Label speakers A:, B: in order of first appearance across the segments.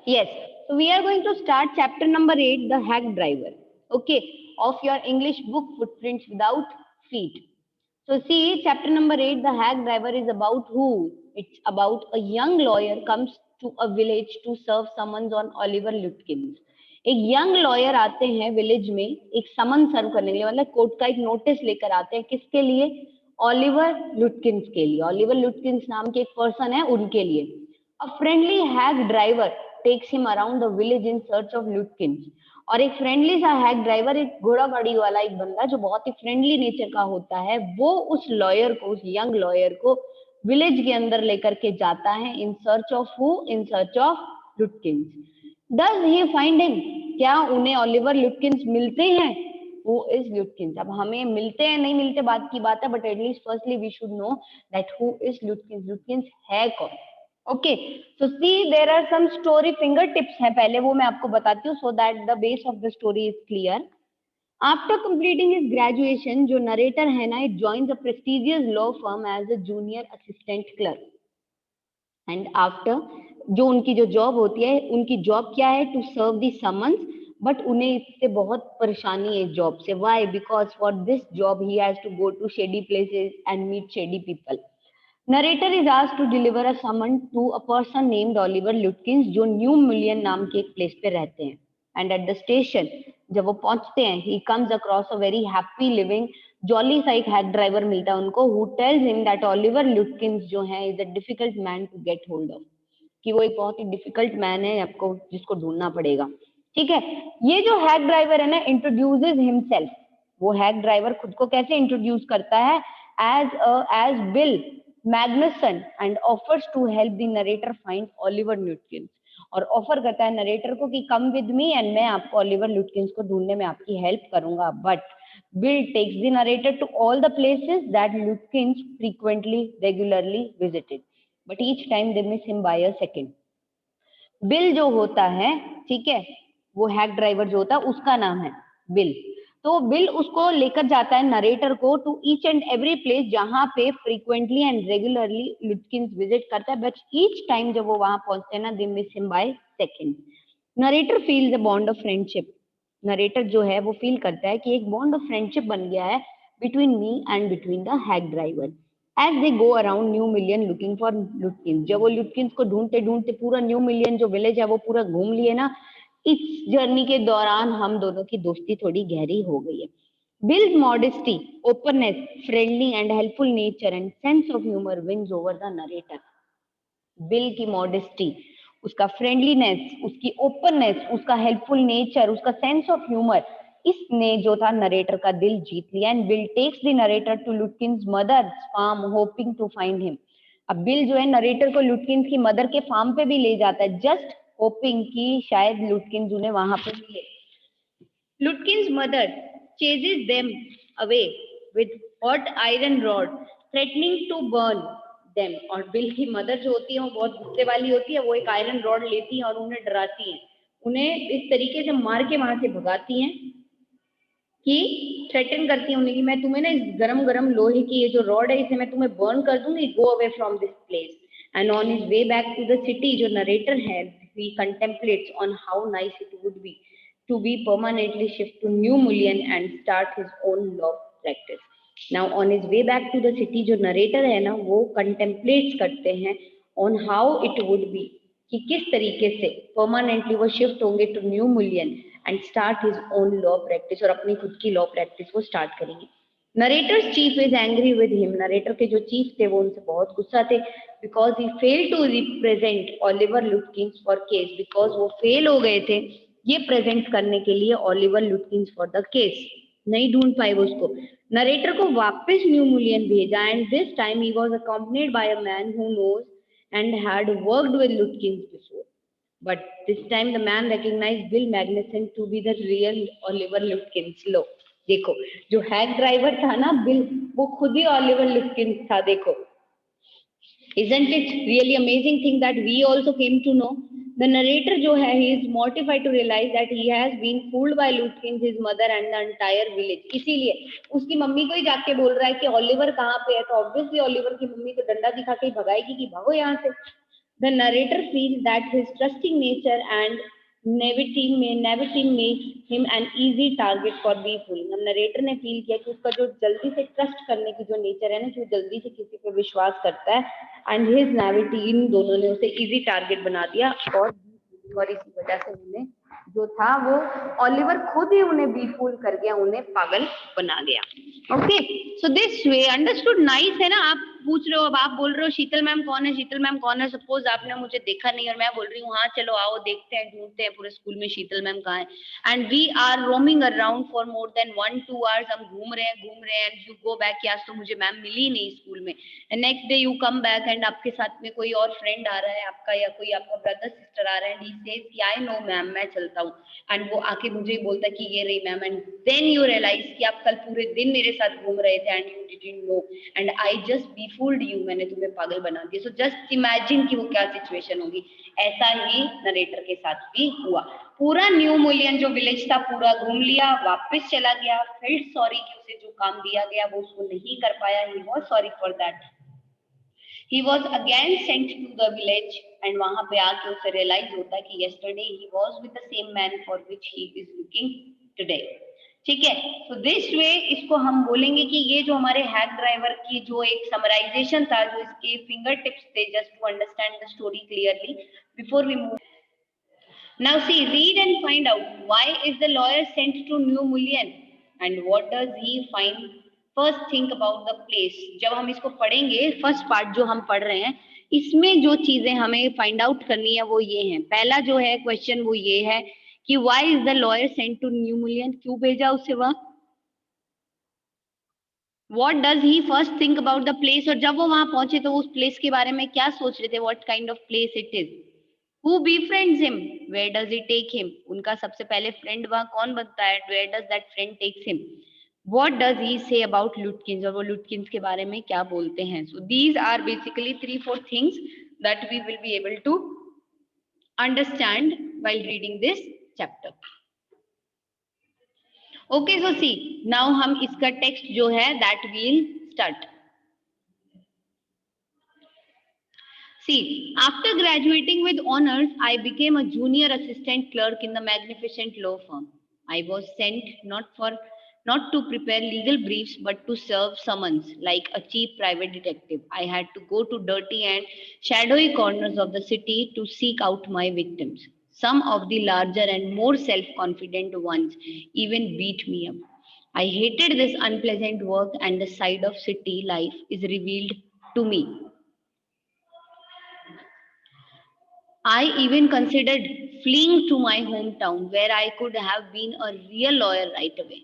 A: Yes. So we are going to start chapter number 8, the hack driver. Okay, of your English book Footprints Without Feet. So see, chapter number 8, the hack driver is about who? It's about a young lawyer comes to a village to serve summons on Oliver Lutkins. एक young lawyer आते हैं village में एक समन सर्व करने के लिए, मतलब court का एक नोटिस लेकर आते हैं. किसके लिए? ऑलिवर लुटकिंस के लिए. ऑलिवर लुटकिंस नाम के एक पर्सन है, उनके लिए. A friendly hack driver takes him around the village in search of Lutkins. और एक फ्रेंडली सा हैक ड्राइवर, एक घोड़ा गाड़ी वाला एक बंदा जो बहुत ही फ्रेंडली नेचर का होता है, वो उस लॉयर को, उस यंग लॉयर को विलेज के अंदर लेकर के जाता है. In search of who? In search of लुटकिंस. Does he find him? क्या उन्हें ऑलिवर लुटकिंस मिलते हैं? Who is Lutkins? अब हमें मिलते हैं नहीं मिलते बात की बात है, but at least firstly we should know that who is Lutkins. Lutkins है कौन? Okay, so see there are some story finger tips हैं, पहले वो मैं आपको बताती हूँ so that the base of the story is clear. After completing his graduation, जो नरेटर है ना, it joins a prestigious law firm as a junior assistant clerk. And after, जो उनकी जो जॉब होती है, उनकी जॉब क्या है? To serve the summons. But उन्हें इससे बहुत परेशानी है जॉब से. Why? Because for this job he has to go to shady places and meet shady people. Narrator is asked to deliver a summon to a person named Oliver Lutkins, जो New million नाम के एक place पे रहते हैं. And at the station, जब वो पहुंचते हैं, he comes across a very happy living, jolly सा एक हैक ड्राइवर मिलता है उनको, who tells him that Oliver Lutkins जो है is a difficult man to get hold of. कि वो एक बहुत ही डिफिकल्ट मैन है, आपको जिसको ढूंढना पड़ेगा. ठीक है. ये जो हैक ड्राइवर है ना, इंट्रोड्यूसेस हिमसेल्फ. वो हैक ड्राइवर खुद को कैसे इंट्रोड्यूस करता है? As Bill Magnuson, and offers to help the narrator find Oliver Lutkins. और ऑफर करता है नरेटर को कि कम विद मी एंड मैं आपको ऑलिवर लुटकिंस को ढूंढने में आपकी हेल्प करूंगा. But Bill takes the narrator to all the places that Lutkins frequently regularly visited, but each time they miss him by a second. Bill जो होता है, ठीक है, वो हैक ड्राइवर जो होता है उसका नाम है बिल. तो बिल उसको लेकर जाता है नरेटर को to each and every place जहां पे frequently and regularly Lutkins visit करता है. बट ईच टाइम जब वो वहां पहुंचते हैं ना, दे miss him by second. Narrator feels a bond of friendship. Narrator जो है वो फील करता है कि एक बॉन्ड ऑफ फ्रेंडशिप बन गया है between me and between the hack driver. As they go around New Mullion looking for Lutkins, जब वो लुटकिंस को ढूंढते ढूंढते पूरा न्यू मिलियन जो विलेज है वो पूरा घूम लिए ना, इस जर्नी के दौरान हम दोनों की दोस्ती थोड़ी गहरी हो गई है. Bill's modesty, openness, friendly and helpful nature and sense of humour wins over the narrator. Bill की मॉडेस्टी, उसका फ्रेंडलीनेस, उसकी ओपननेस, उसका हेल्पफुल नेचर, उसका सेंस ऑफ ह्यूमर, इसने जो था नरेटर का दिल जीत लिया. And Bill takes the narrator to Lutkins mother's farm hoping to find him. अब बिल जो है नरेटर को लुटकिंस की मदर के फार्म पे भी ले जाता है, जस्ट होपिंग कि शायद लुटकिंस उन्हें वहां पे मिले. Lutkin's mother chases them away with hot iron rod, threatening to burn them. और बिल की मदर जो होती है वो बहुत गुस्से वाली होती है, वो एक आयरन रॉड लेती है और उन्हें डराती है, उन्हें इस तरीके से मार के वहां से भगाती हैं कि थ्रेटन करती है उन्हें कि मैं तुम्हें ना इस गरम गरम लोहे की ये जो रॉड है इसे मैं तुम्हें बर्न कर दूंगी. Go away from this place. And on his way back to the city, जो नरेटर है, he contemplates on how nice it would be to be permanently shift to New Million and start his own law practice. Now on his way back to the city, जो narrator है ना, वो contemplates करते हैं on how it would be, कि किस तरीके से permanently वो shift होंगे to New Million and start his own law practice, और अपनी खुद की law practice वो start करेंगे. Narrator's chief is angry with him. Narrator के जो chief थे वो उनसे बहुत गुस्सा थे, because he failed to represent Oliver Lutkins for case, because वो fail हो गए थे ये प्रेजेंट करने के लिए Oliver Lutkins for the case. नहीं ढूंढ पाए वो उसको. नरेटर को वापस न्यू मिलियन भेजा, and this time he was accompanied by a man who knows and had worked with Lutkins before. But this time the man recognised Bill Magnuson to be the real Oliver Lutkins. लो देखो, जो hack driver था ना bill, वो खुद ही Oliver लुटकिंस था. देखो, isn't it really amazing thing that we also came to know? The narrator जो है, he is mortified to realize that he has been fooled by Lutkins, his mother and the entire village. इसीलिए उसकी mummy को ही जाके बोल रहा है कि ऑलिवर कहाँ पे है, तो ऑब्वियसली ऑलिवर की मम्मी को डंडा दिखा के भगाएगी कि भागो यहाँ से. The narrator feels that his trusting nature and naivety makes him an easy target for beefooling. हम नरेटर ने फील किया कि उसका जो जल्दी से ट्रस्ट करने की जो नेचर है ना, जो जल्दी से किसी पे विश्वास करता है एंड हिज नाइविटी, इन दोनों ने उसे इजी टारगेट बना दिया और इसी वजह से उन्हें जो था वो ओलिवर खुद ही उन्हें बीफूल कर गया, उन्हें पागल बना गया. Okay, so this way understood. Nice है ना. आप पूछ रहे हो, अब आप बोल रहे हो शीतल मैम कौन है, शीतल मैम कौन है. सपोज आपने मुझे देखा नहीं और मैं बोल रही हूँ हाँ चलो आओ देखते हैं, ढूंढते हैं पूरे स्कूल में शीतल मैम कहाँ है. And we are roaming around for more than 1-2 hours. हम घूम रहे हैं एंड यू गो बैक कि आज तो मुझे मैम मिली नहीं स्कूल में. And next day you come back and आपके साथ में कोई और फ्रेंड आ रहा है आपका, या कोई आपका ब्रदर सिस्टर आ रहा है, एंड ही सेज कि आई नो मैम, मैं चलता हूँ. एंड वो आके मुझे बोलता है कि ये रही ma'am. And then you realise कि आप कल पूरे दिन मेरे साथ घूम रहे थे and you didn't know and I just befooled you, मैंने तुम्हें पागल बना दिया. सो जस्ट इमेजिन कि वो क्या सिचुएशन होगी. ऐसा ही नरेटर के साथ भी हुआ. पूरा न्यू मूलियन जो विलेज था पूरा घूम लिया, वापस चला गया, फेल्ट सॉरी कि उसे जो काम दिया गया वो उसको नहीं कर पाया. He was sorry for that. He was again sent to the village and वहां पे आके उसे realize होता है कि yesterday he was with the same man for which he is looking today. ठीक है. तो दिस वे इसको हम बोलेंगे कि ये जो हमारे हैक ड्राइवर की जो एक समराइजेशन था, जो इसके फिंगर टिप्स थे just to understand the story clearly before we move. Now see, read and find out why is the lawyer sent to New Mullion and what does he find. First think about the place. जब हम इसको पढ़ेंगे, first part जो हम पढ़ रहे हैं, इसमें जो चीजें हमें फाइंड आउट करनी है वो ये है. पहला जो है क्वेश्चन वो ये है कि why is the lawyer sent to New Mullion, क्यों भेजा उसे वहां. What does he first think about the place, और जब वो वहां पहुंचे तो उस प्लेस के बारे में क्या सोच रहे थे, what kind of place it is. Who befriends him? Where does he take him? उनका सबसे पहले फ्रेंड वहां कौन बनता है? Where does that friend takes him? What does he say about Lutkins? और वो Lutkins के बारे में क्या बोलते हैं? So these are basically 3-4 things that we will be able to understand while reading this chapter. Okay, so see, now हम इसका text जो है that we'll start. See, after graduating with honors, I became a junior assistant clerk in the magnificent law firm. I was sent not to prepare legal briefs, but to serve summons like a cheap private detective. I had to go to dirty and shadowy corners of the city to seek out my victims. Some of the larger and more self-confident ones even beat me up. I hated this unpleasant work, and the side of city life is revealed to me. I even considered fleeing to my hometown where I could have been a real lawyer right away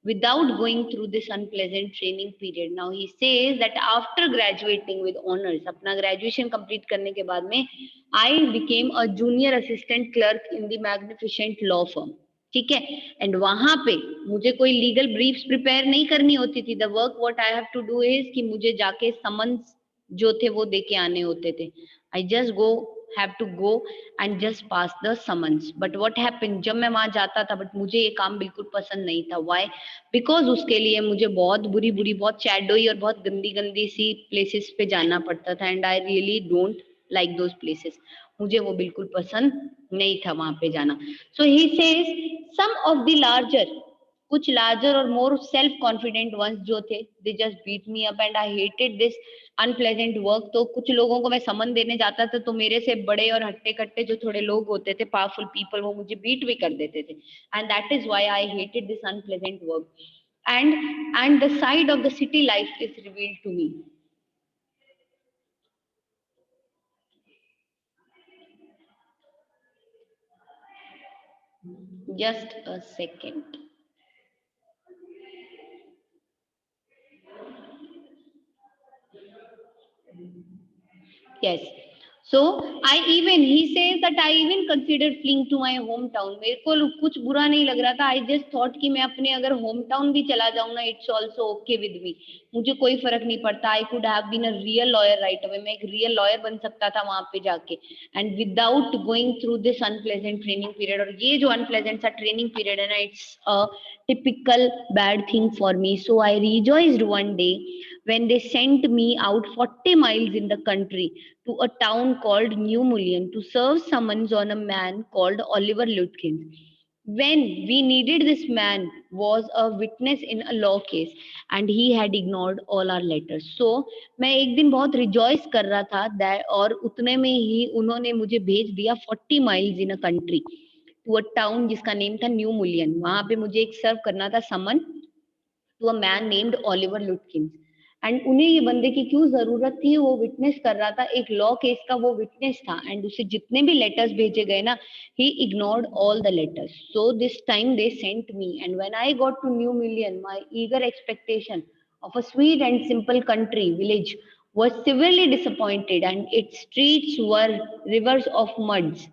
A: without going through this unpleasant training period. Now he says that after graduating with honors, अपना graduation complete करने के बाद में I became a junior assistant clerk in the magnificent law firm. ठीक है. And वहां पे मुझे कोई लीगल ब्रीफ्स प्रिपेयर नहीं करनी होती थी. The work what I have to do is कि मुझे जाके समन्स जो थे वो देके आने होते थे. I just have to go and just pass the summons. But what happened, जब मैं वहां जाता था बट मुझे ये काम बिल्कुल पसंद नहीं था. Why? Because उसके लिए मुझे बहुत बुरी बहुत शैडोई और बहुत गंदी सी प्लेसेस पे जाना पड़ता था. And I really don't like those places. मुझे वो बिल्कुल पसंद नहीं था वहां पे जाना. So he says some of the larger, कुछ लार्जर और मोर सेल्फ कॉन्फिडेंट वंस जो थे, they just beat me up and I hated this unpleasant work. तो कुछ लोगों को मैं समन देने जाता था तो मेरे से बड़े और हट्टे कट्टे जो थोड़े लोग होते थे, पावरफुल पीपल, वो मुझे बीट भी कर देते थे. And that is why I hated this unpleasant work. And the side of the city life is revealed to me. Just a second. Yes. So he says that I even considered fleeing to my hometown. मेरे को कुछ बुरा नहीं लग रहा था. I just thought कि मैं अपने अगर hometown भी चला जाऊँ ना, it's also okay with me. मुझे कोई फर्क नहीं पड़ता. I could have been a real lawyer right away. मैं एक real lawyer बन सकता था वहाँ पे जाके. And without going through this unpleasant training period. और ये जो unpleasant सा training period है ना, it's a typical bad thing for me. So I rejoiced one day when they sent me out 40 miles in the country to a town called New Mullion to serve summons on a man called Oliver Lutkins. When we needed this man was a witness in a law case and he had ignored all our letters. So मैं एक दिन बहुत rejoice कर रहा था that और उतने में ही उन्होंने मुझे भेज दिया 40 miles in a country to a town जिसका नेम था न्यू मुलियन. वहां पे मुझे एक सर्व करना था summon to a man named Oliver Lutkins. And उन्हें ये बंदे की क्यों जरूरत थी? वो विटनेस कर रहा था, एक लॉ केस का वो विटनेस था एंड उसे जितने भी लेटर्स भेजे गए ना, he ignored all the letters. So this time they sent me and when I got to New Mullion my eager expectation of a sweet and simple country village was severely disappointed, and its streets were rivers of muds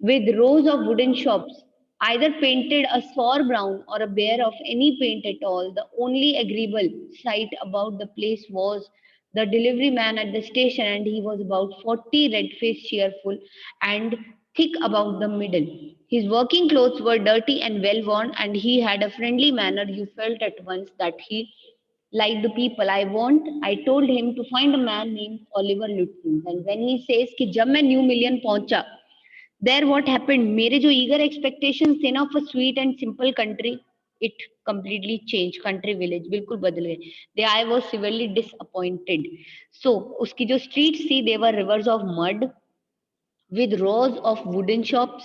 A: with rows of wooden shops, either painted a sour brown or a bare of any paint at all. The only agreeable sight about the place was the delivery man at the station, and he was about 40, red faced, cheerful, and thick about the middle. His working clothes were dirty and well worn, and he had a friendly manner. You felt at once that he liked the people. I told him to find a man named Oliver Lutkins. And when he says कि जब मैं new million पहुंचा, there what happened, मेरे जो eager expectations थे ना of a sweet and simple country, it completely changed. Country village बिल्कुल बदल गए. They I was severely disappointed. So उसकी जो streets थी, they were rivers of mud with rows of wooden shops.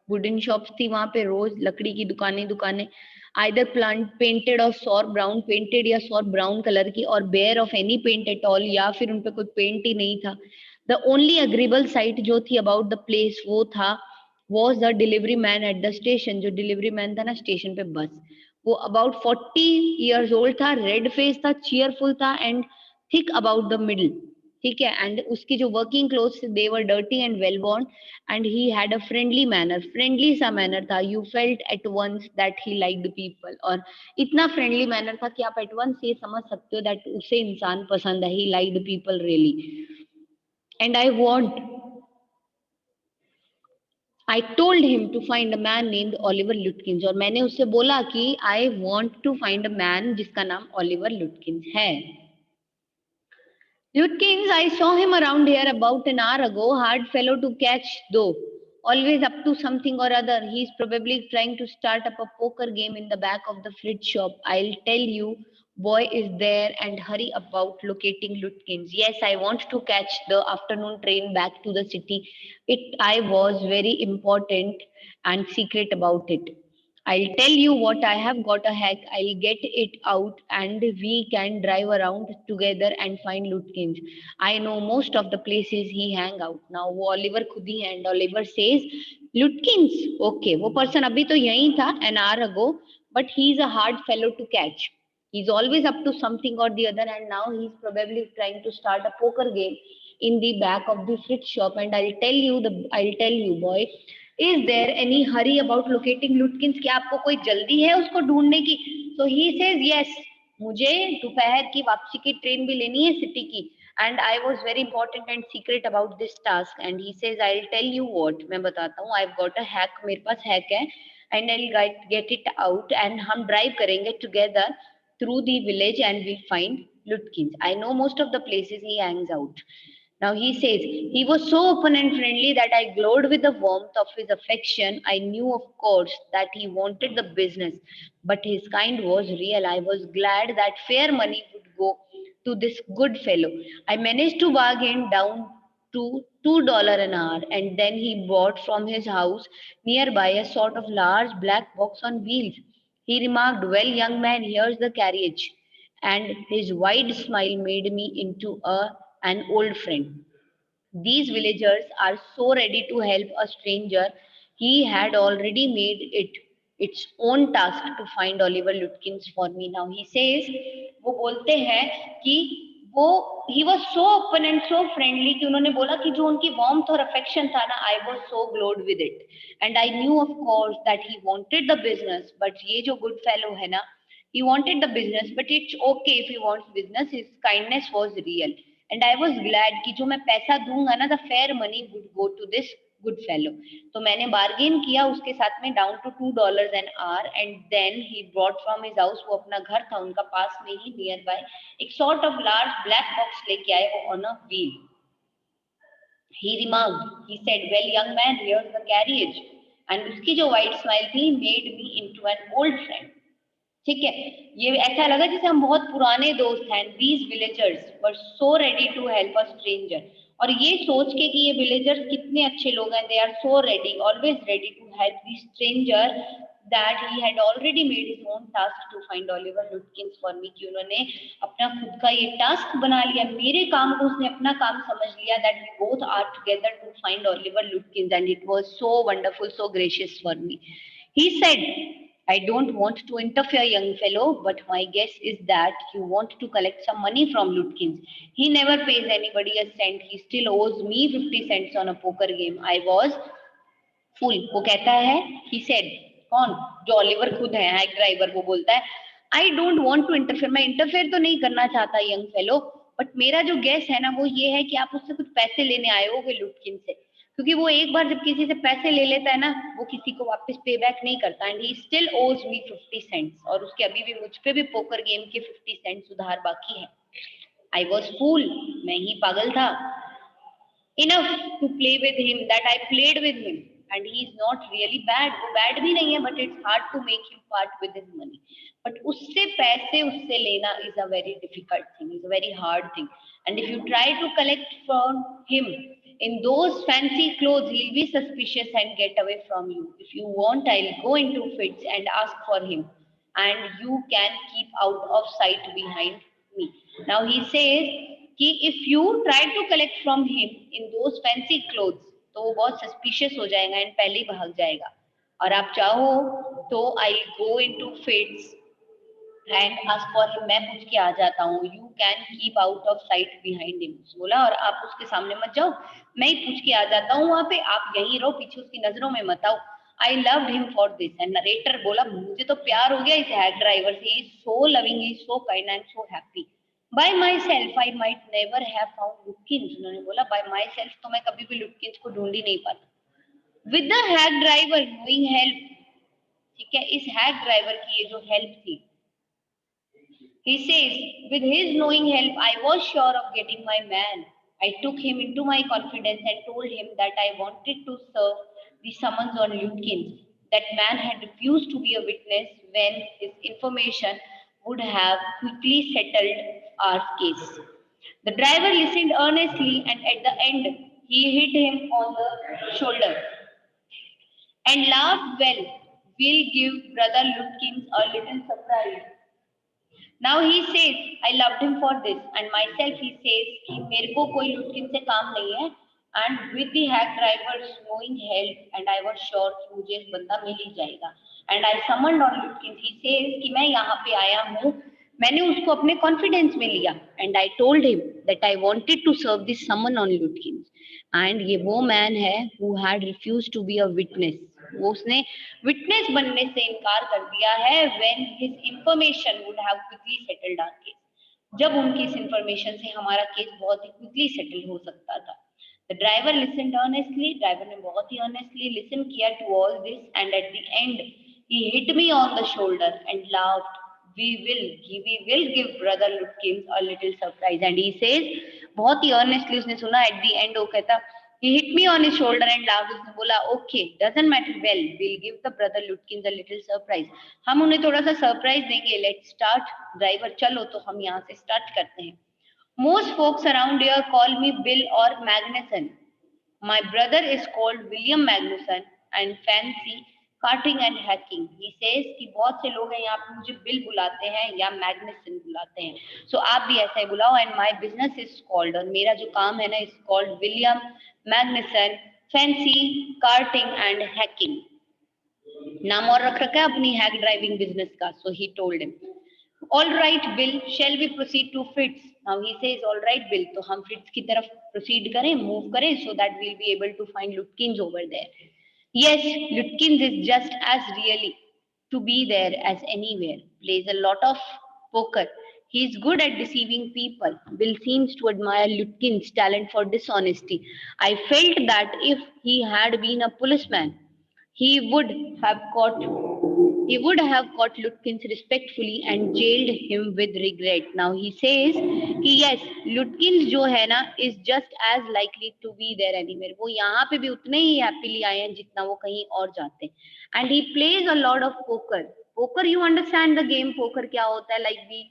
A: Wooden shops थी वहां पे, रोज लकड़ी की दुकानें either plant painted or सौर brown, painted या सौर brown कलर की, और bare of any paint at all, या फिर उन पे कोई पेंट ही नहीं था. The only agreeable sight जो थी about the place वो था was the delivery man at the station. जो delivery man था ना स्टेशन पे, बस वो about 40 years old था, red face था, cheerful था and thick about the middle. ठीक है. एंड उसकी जो working clothes they were dirty and well worn and he had a friendly manner, friendly सा मैनर था. You felt at once that he liked people, और इतना friendly manner था कि आप एट वंस ये समझ सकते हो दैट उसे इंसान पसंद है. He liked people really. And I told him to find a man named Oliver Lutkins, और मैंने उससे बोला कि I want to find a man जिसका नाम ओलिवर लुटकिंस है. Lutkins, I saw him around here about an hour ago. Hard fellow to catch, though. Always up to something or other. He's probably trying to start up a poker game in the back of the fridge shop. I'll tell you, boy is there, and hurry about locating Lutkins. Yes, I want to catch the afternoon train back to the city. I was very important and secret about it. I'll tell you what, I have got a hack. I'll get it out and we can drive around together and find Lutkins. I know most of the places he hang out. Now वो Oliver खुद ही है, and Oliver says Lutkins. Okay, वो person अभी तो यहीं था an hour ago, but he's a hard fellow to catch. He's always up to something or the other, and now he's probably trying to start a poker game in the back of the fridge shop. And I'll tell you, boy, is there any hurry about locating Lutkins? क्या आपको कोई जल्दी है उसको ढूंढने की? So he says yes. मुझे दोपहर की वापसी की ट्रेन भी लेनी है सिटी की. And I was very important and secret about this task. And he says, I'll tell you what. मैं बताता हूँ. I've got a hack. मेरे पास hack है. And I'll get it out. And हम drive करेंगे together through the village and we'll find Lutkins. I know most of the places he hangs out. Now he says, he was so open and friendly that I glowed with the warmth of his affection. I knew, of course, that he wanted the business, but his kind was real. I was glad that fair money would go to this good fellow. I managed to bargain down to $2 an hour, and then he bought from his house nearby a sort of large black box on wheels. He remarked, well, young man, here's the carriage. And his wide smile made me into an old friend. These villagers are so ready to help a stranger. He had already made it its own task to find Oliver Lutkins for me. Now he says, वो बोलते हैं कि वो he was so open and so friendly कि उन्होंने बोला कि जो उनकी warmth और affection था ना, I was so glowed with it, and I knew of course that he wanted the business, but ये जो good fellow है ना, he wanted the business, but it's okay if he wants business. His kindness was real. And I was glad कि जो मैं पैसा दूंगा ना, the fair money would go to this good fellow. तो मैंने बार्गेन किया उसके साथ में down to $2 an hour and then he brought from his house, वो अपना घर था उनका पास में ही नियर बाय, एक sort of large black box लेके आए वो on a wheel. He remarked, he said, well young man, here's the carriage, and उसकी जो वाइट स्माइल थी made me into an old friend। ठीक है, ये ऐसा लगा जैसे हम बहुत पुराने दोस्त हैं। These villagers were so ready to help a stranger, और ये सोच के कि ये विलेजर्स कितने अच्छे लोग हैं, they are so ready, always ready to help the stranger, that he had already made his own task to find Oliver Lutkins for me, कि उन्होंने अपना खुद का ये टास्क बना लिया, मेरे काम को उसने अपना काम समझ लिया, that we both are together to find Oliver Lutkins, and it was so wonderful, so gracious for me। He said, I don't want to interfere, young fellow, but my guess is that you want to collect some money from Lutkins. He never pays anybody a cent. He still owes me 50 cents on a poker game. I was fool। वो कहता है, he said, कौन? जो Oliver खुद है, hack driver, वो बोलता है, I don't want to interfere, मैं इंटरफेयर तो नहीं करना चाहता यंग फेलो, बट मेरा जो गेस है ना वो ये है कि आप उससे कुछ पैसे लेने आए होगे लुटकिन से, क्योंकि वो एक बार जब किसी से पैसे ले लेता है ना वो किसी को वापस पे बैक नहीं करता। एंड ही स्टिल ओज मी 50 सेंट्स, और उसके अभी भी मुझ पे भी पोकर गेम के 50 सेंट्स उधार बाकी है। आई वॉज फूल, मैं ही पागल था। enough to play with him that I played with him, and he is not really bad, वो bad भी नहीं है, but it's hard to make him part with his money, but उससे पैसे उससे लेना is a very difficult thing, is a very hard thing, and if you try to collect from him in those fancy clothes, he'll be suspicious and get away from you. If you want, I'll go into fits and ask for him, and you can keep out of sight behind me। Now he says कि if you try to collect from him in those fancy clothes, तो वो बहुत suspicious हो जाएगा and पहले ही भाग जाएगा, और आप चाहो तो I'll go into fits and ask for him, मैं पूछ के आ जाता हूँ, you can keep out of sight behind him, बोला, और आप उसके सामने मत जाओ, मैं ही पूछ के आ जाता हूँ वहां पे, आप यहीं रहो, पीछे उसकी नजरों में मत आओ। I loved him for this, and narrator बोला, मुझे तो प्यार हो गया इस हैक ड्राइवर से, he is so loving, he is so kind, I am so happy। By myself I might never have found Lutkins, उन्होंने बोला by myself तो मैं कभी भी लुटकिंस को ढूंढ ही नहीं पाता। With the hack driver knowing help, ठीक है, इस हैक ड्राइवर की ये जो हेल्प थी, he says, with his knowing help, I was sure of getting my man। I took him into my confidence and told him that I wanted to serve the summons on Lutkins. That man had refused to be a witness when his information would have quickly settled our case। The driver listened earnestly, and at the end, he hit him on the shoulder and laughed, well, we'll give brother Lutkins a little surprise। Now he says, I loved him for this, and myself he says कि मेरे को कोई लुटकिन से काम नहीं है, and with the hack driver's knowing help, and I was sure कि मुझे एक बंदा मिल ही जाएगा, and I summoned on Lutkins। He says कि मैं यहाँ पे आया हूँ, मैंने उसको अपने कॉन्फिडेंस में लिया, and I told him that I wanted to serve this summon on Lutkins, and ये वो मैन है who had refused to be a witness, वो उसने विटनेस बनने से इनकार कर दिया है when his information would have quickly settled our case, जब उनकी इस इंफॉर्मेशन से हमारा केस बहुत ही क्विकली सेटल हो सकता था। The driver listened earnestly, driver ने बहुत ही ऑनेस्टली लिसन किया to all this, and at the end he hit me on the shoulder and laughed, we will give brother Lutkins a little surprise। and he says, बहुत ही honestly उसने सुना, at the end वो कहता, he hit me on his shoulder and laughed, उसने बोला, okay, doesn't matter, well, we'll give the brother Lutkins a little surprise, हम उन्हें थोड़ा सा सरप्राइज देंगे। let's start, ड्राइवर चलो तो हम यहाँ से स्टार्ट करते हैं। Most folks around here call me Bill or Magnuson। My brother is called William Magnuson and fancy carting and hacking. He says कि बहुत से लोग हैं यहाँ पे मुझे बिल बुलाते हैं या मैग्नेसन बुलाते हैं, सो आप भी ऐसा ही बुलाओ। And my business is called, और मेरा जो काम है ना is called William Magnuson fancy carting and hacking. नाम और रख रखा है अपनी हैक ड्राइविंग बिजनेस का। So he told him, all right Bill, shall we proceed to Fitz. Now he says all right Bill, तो हम फिट्स की तरफ प्रोसीड करें, मूव करें, so that we'll be able to find Lutkins over there. Yes, Lutkins is just as really to be there as anywhere. Plays a lot of poker, He is good at deceiving people. Bill seems to admire Lutkin's talent for dishonesty. I felt that if he had been a policeman, he would have caught he would have caught Lutkins respectfully and jailed him with regret. Now he says कि yes, Lutkins जो है ना is just as likely to be there anywhere. वो यहाँ पे भी उतने ही happily आए हैं जितना वो कहीं और जाते हैं. And he plays a lot of poker. Poker, you understand the game poker क्या होता है? Like the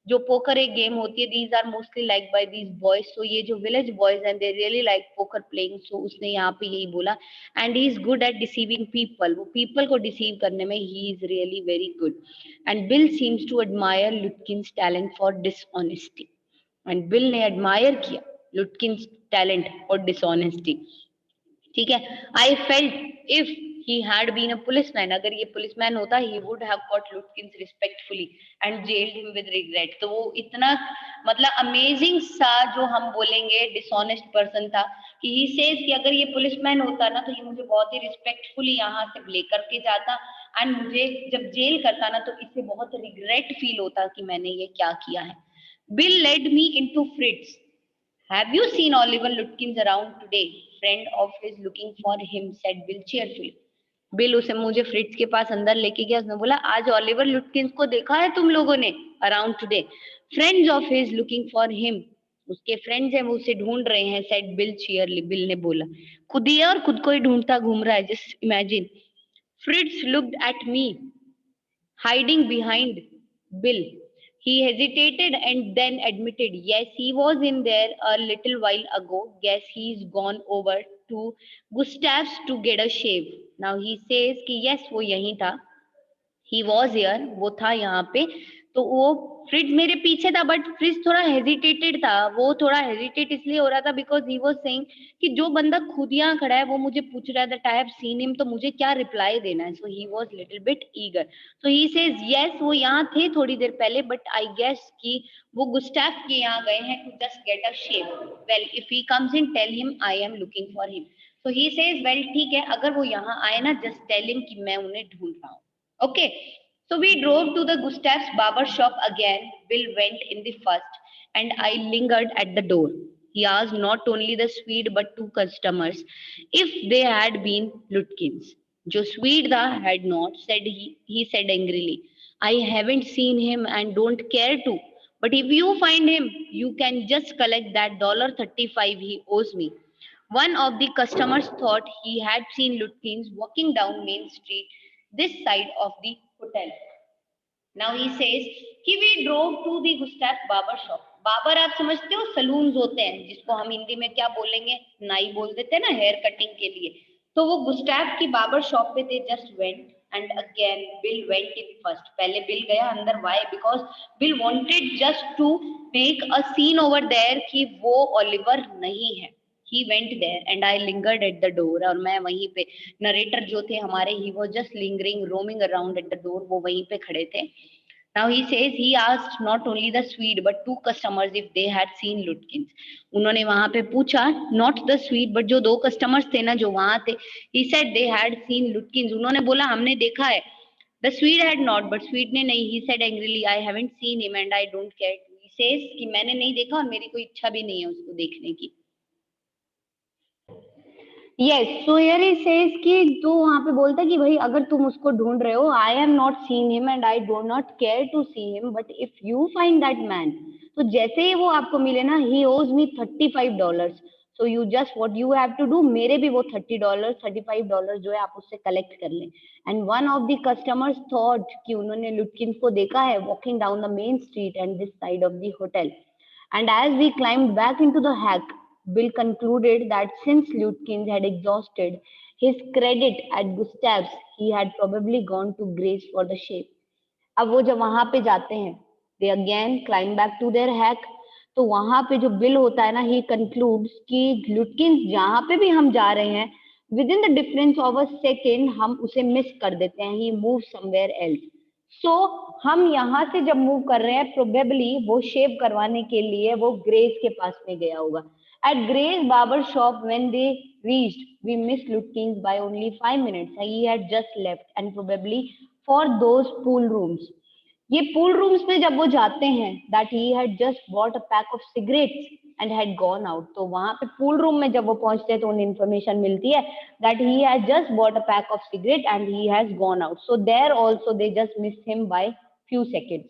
A: जो पोकर एक गेम होती है, these are mostly liked by these boys. So ये जो village boys and they really like poker playing. So उसने यहाँ पे यही बोला. And he is good at deceiving people. वो people को deceive करने में he is really very good. And Bill seems to admire Lutkin's talent for dishonesty. And Bill ने admire किया Lutkin's talent for dishonesty. ठीक है. I felt if he had been a policeman, अगर ये policeman होता, he would have caught Lutkins respectfully and jailed him with regret. तो वो इतना मतलब amazing सा जो हम बोलेंगे dishonest person था कि he says कि अगर ये policeman होता ना तो ये मुझे बहुत ही respectfully यहाँ से लेकर के जाता and मुझे जब jail करता ना तो इससे बहुत regret feel होता कि मैंने ये क्या किया है. Bill led me into Fritz. Have you seen Oliver Lutkins around today? Friend of his looking for him, said Bill cheerfully. Bill उसे मुझे फ्रिट्ज के पास अंदर लेके गया. उसने बोला आज ऑलिवर लुटकिंस को देखा है तुम लोगों ने around today. Friends of his looking for him. उसके फ्रेंड्स हैं वो उसे ढूंढ रहे हैं. Said bill चीयरली. बिल ने बोला खुद ही है और खुद को ही ढूंढता घूम रहा है. Just imagine. Fritz looked at me hiding behind Bill. He hesitated and then admitted, yes, he was in there a little while ago. Guess he's gone over to Gustav's to get a shave. Now he says कि yes, वो यहीं था. He was here. वो था यहाँ पे. तो वो फ्रिज मेरे पीछे था बट फ्रिज थोड़ा हेजिटेटेड था. वो थोड़ा हेजिटेट इसलिए हो रहा था बिकॉज ही वाज सेइंग कि जो बंदा खुद यहाँ खड़ा है वो मुझे पूछ रहा है that I have seen him तो मुझे क्या रिप्लाई देना है. So he was little bit eager. So he says yes वो यहाँ थे थोड़ी देर पहले बट आई गेस कि वो गुस्टैफ के यहाँ गए हैं to just get a shave. Well if he comes in tell him I am looking for him. So he says well ठीक है अगर वो यहाँ आए ना जस्ट टेल हिम कि मैं उन्हें ढूंढ रहा हूँ. Okay, so we drove to the Gustav's barber shop again. Bill went in the first, and I lingered at the door. He asked not only the Swede but two customers if they had been Lutkins. जो Swede था had not, said he said angrily. I haven't seen him and don't care to. But if you find him, you can just collect that $35 he owes me. One of the customers thought he had seen Lutkins walking down Main Street this side of the hotel. Now he says कि we drove to the Gustav barber shop. Babar आप समझते हो salons होते हैं जिसको हम हिंदी में क्या बोलेंगे नाई बोल देते हैं ना हेयर कटिंग के लिए. तो वो गुस्टैव की बाबर शॉप पे थे. Just went and again Bill went in first. पहले बिल गया अंदर. Why? Because Bill wanted just to make a scene over there कि वो ओलिवर नहीं है. He went there and I lingered at the door. और मैं वहीं पे नरेटर जो थे हमारे he was just lingering roaming around at the door. वो वहीं पे खड़े थे. Now he says he asked not only the Swede but two customers if they had seen Lutkins. उन्होंने वहां पे पूछा not the Swede but जो दो customers थे ना जो वहां थे. He said they had seen Lutkins. उन्होंने बोला हमने देखा है. The Swede had not but Swede ने नहीं. He said angrily I haven't seen him and I don't care to. He says कि मैंने नहीं देखा और मेरी कोई इच्छा भी नहीं है उसको देखने की. Yes so here he says कि तो वहां पे बोलता है कि भाई अगर तुम उसको ढूंढ रहे हो I have not seen him and I do not care to see him but if you find that man तो जैसे ही वो आपको मिले ना he owes me $35. So you just what you have to do मेरे भी वो $35 जो है आप उससे कलेक्ट कर लें. And one of the customers thought कि उन्होंने लुटकिन को देखा है walking down the main street and this side of the hotel. And as we climbed back into the hack, Bill concluded that since Lutkins had exhausted his credit at Gustav's, he had probably gone to Grace for the shave. अब वो जब वहां पे जाते हैं, they again climb back to their hack. तो वहां पे जो बिल होता है ना, he concludes कि Lutkins जहां पे भी हम जा रहे हैं, within the difference of a second हम उसे मिस कर देते हैं. He moves somewhere else. सो हम यहाँ से जब मूव कर रहे हैं प्रोबेबली वो शेव करवाने के लिए वो ग्रेस के पास में गया होगा. At Grace barber shop when they reached we miss Lutkins by only 5 minutes. He had just left and probably for those pool rooms. ये पूल रूम्स में जब वो जाते हैं that he had just bought a pack of cigarettes and had gone out, तो वहां पे pool room में जब वो पहुंचते हैं तो उन्हें इन्फॉर्मेशन मिलती है that he has just bought a pack of cigarette and he has gone out, so there also they just missed him by few seconds,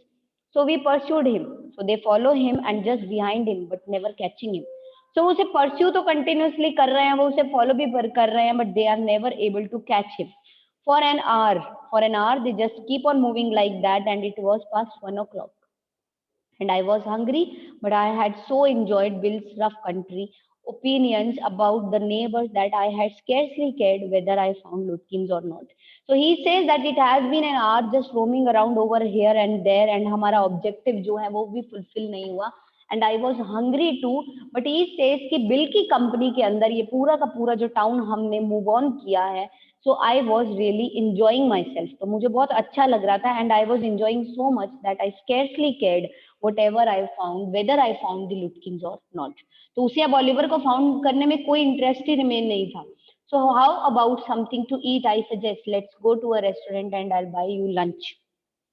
A: so we pursued him, so they follow him and just behind him but never catching him, so उसे pursue तो continuously कर रहे हैं, वो उसे follow भी कर रहे हैं, but they are never able to catch him for an hour. For an hour they just keep on moving like that and it was past 1 o'clock and I was hungry, but I had so enjoyed Bill's rough country opinions about the neighbors that I had scarcely cared whether I found Lutkins or not. So he says that it has been an hour just roaming around over here and there, and हमारा objective जो है वो भी fulfill नहीं हुआ. And I was hungry too, but he says कि bill की company के अंदर ये पूरा का पूरा जो टाउन हमने मूव ऑन किया है, so I was really enjoying myself. तो मुझे बहुत अच्छा लग रहा था and I was enjoying so much that I scarcely cared whatever I found, whether I found the Lutkins or not. तो उसे अब ओलिवर को फाउंड करने में कोई इंटरेस्ट ही रिमेन नहीं था. So how about something to eat? I suggest let's go to a restaurant and I'll buy you lunch.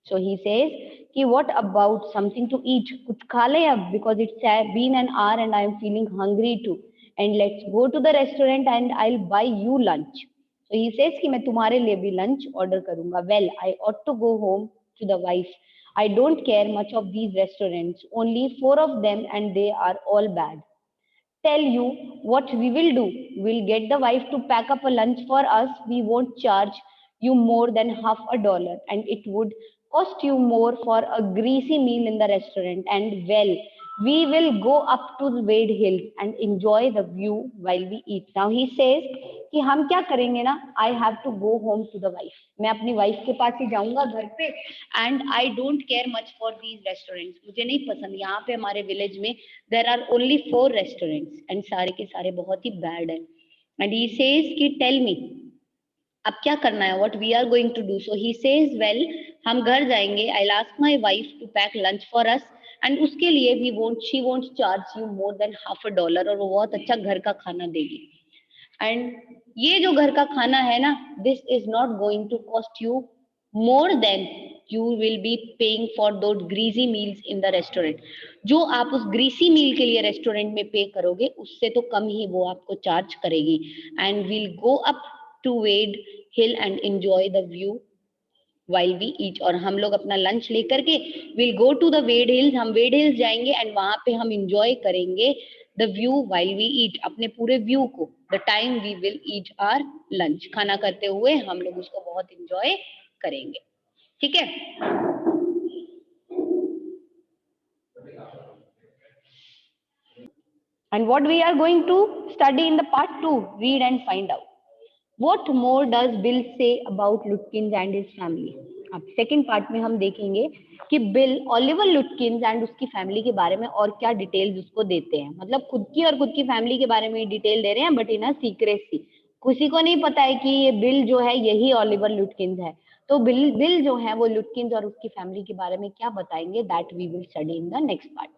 A: So he says कि what about something to eat? कुछ खा ले अब because it's been an hour and I am feeling hungry too. And let's go to the restaurant and I'll buy you lunch. So he says कि मैं तुम्हारे लिए भी lunch order करूँगा. Well, I ought to go home to the wife. I don't care much of these restaurants. Only 4 of them and they are all bad. Tell you what we will do. We'll get the wife to pack up a lunch for us. We won't charge you more than half a dollar, and it would cost you more for a greasy meal in the restaurant. And well, we will go up to the Wade Hills and enjoy the view while we eat. Now he says कि हम क्या करेंगे ना, I have to go home to the wife. मैं अपनी wife के पास ही जाऊंगा घर पे and I don't care much for these restaurants. मुझे नहीं पसंद, यहाँ पे हमारे village में there are only 4 restaurants and सारे के सारे बहुत ही bad हैं. And he says कि tell me अब क्या करना है, what we are going to do. So he says well हम घर जाएंगे, I'll ask my wife to pack lunch for us and उसके लिए she won't charge you more than half a dollar और वो बहुत अच्छा घर का खाना देगी. एंड ये जो घर का खाना है ना, this is not going to cost you more than you will be paying for those greasy meals in the restaurant. जो आप उस ग्रीसी मील के लिए रेस्टोरेंट में पे करोगे उससे तो कम ही वो आपको चार्ज करेगी. And we'll go up to Wade Hill and enjoy the view while we eat. और हम लोग अपना लंच लेकर के we'll go to the Wade Hills, हम वेड हिल्स जाएंगे एंड वहां पे हम इंजॉय करेंगे the view while we eat, अपने पूरे व्यू को. The time we will eat our lunch, खाना करते हुए हम लोग उसको बहुत इंजॉय करेंगे. ठीक है. And what we are going to study in the part 2, read and find out. What more does Bill say about Lutkins and his family? अब सेकेंड पार्ट में हम देखेंगे कि बिल ओलिवर लुटकिंस एंड उसकी family के बारे में और क्या डिटेल्स उसको देते हैं. मतलब खुद की और खुद की फैमिली के बारे में डिटेल दे रहे हैं बट इन अ सीक्रेसी. किसी को नहीं पता है कि ये बिल जो है यही ओलिवर लुटकिंस है. तो बिल जो है वो लुटकिंस और उसकी फैमिली के बारे में क्या बताएंगे, that we will study in the next part.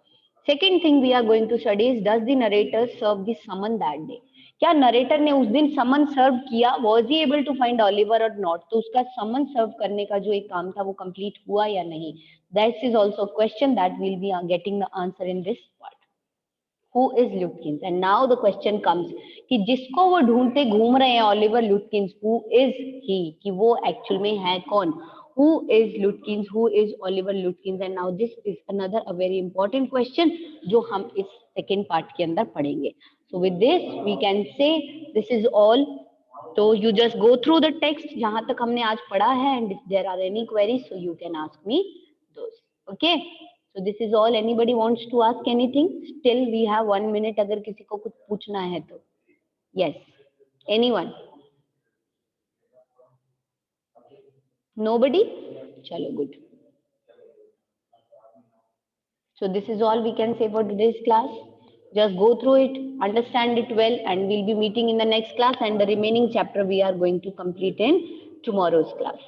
A: Second thing we are going to study is does the narrator serve the summon that day. क्या नरेटर ने उस दिन समन सर्व किया, was he able to find Oliver और not. तो उसका समन सर्व करने का जो एक काम था वो कंप्लीट हुआ या नहीं. That is also question that will be getting the answer in this part. Who is लुटकिंस. And now the question comes कि जिसको वो ढूंढते घूम रहे हैं ओलिवर लुटकिंस, हु इज ही, कि वो एक्चुअल में है कौन. Who is Lutkins? Who is Oliver Lutkins? And now this is another a very important question जो हम इस सेकेंड पार्ट के अंदर पढ़ेंगे. So with this we can say this is all. So you just go through the text जहाँ तक हमने आज पढ़ा है and if there are any queries so you can ask me those. Okay. So this is all. Anybody wants to ask anything? Still we have 1 minute अगर किसी को कुछ पूछना है तो. Yes. Anyone? Nobody? Chalo, good. So this is all we can say for today's class. Just go through it, understand it well, and we'll be meeting in the next class, and the remaining chapter we are going to complete in tomorrow's class.